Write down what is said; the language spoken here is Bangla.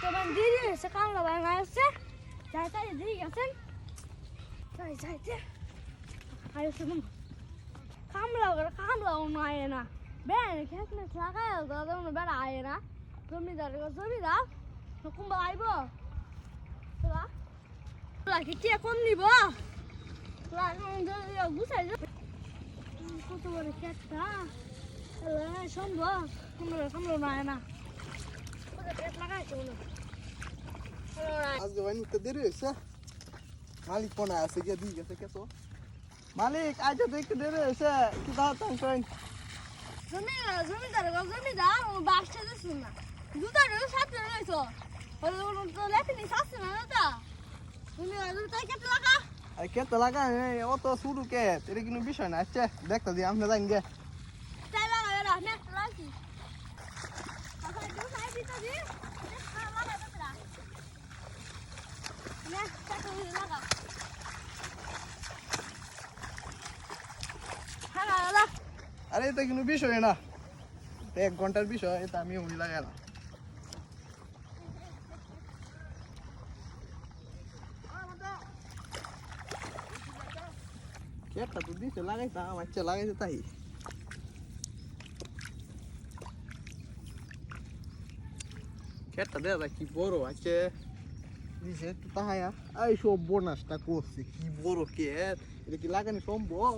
তোমার দিদি এসে কামলা বানা আছে যাই তাই দিদি গেছেন যাই যাইতে আইসে কামলাও নাই না বেড়ে খেত মেস লাগাই দাদা বেড়া আয় না জমিদার কুম্বা আইব তোরা কি কম নিব গুছাই কত বড় খেতটা সম্ভব কামলাও নাই না আজকে ভাই নিতে দেরি হয়েছে মালিক কোনা আছে গিয়ে দিয়ে গেছে কে তো মালিক আজ তো একটু দেরি হয়েছে কি দাও তুমি জমিদার বাসটা দিচ্ছিল না দুটার সাথে রয়েছো লেপিনি সাথে না তা তুমি তাই কেটে লাগা আর কে তো লাগা অত শুরু কে এটা কোনো বিষয় না আচ্ছা দেখতে দিই আমরা যাই গে তাই লাগা এরা নেক্সট লাগি আচ্ছা তুই সাইড দিতে দি লাগা তোরা নেক্সট কাটো লাগা হ্যাঁ লাগা আরে এটা কোনো বিষয় না 1 ঘন্টার বিষয় এটা আমি উনি লাগালাম কেটটা তো দিতে লাগাইতাম আচ্ছা লাগাইতে তাই কেটটা দেওয়া কি বড় আছে দিছে তো তাহায়া এই সব বোনাসটা করছে কি বড় কেট এটা কি লাগানো সম্ভব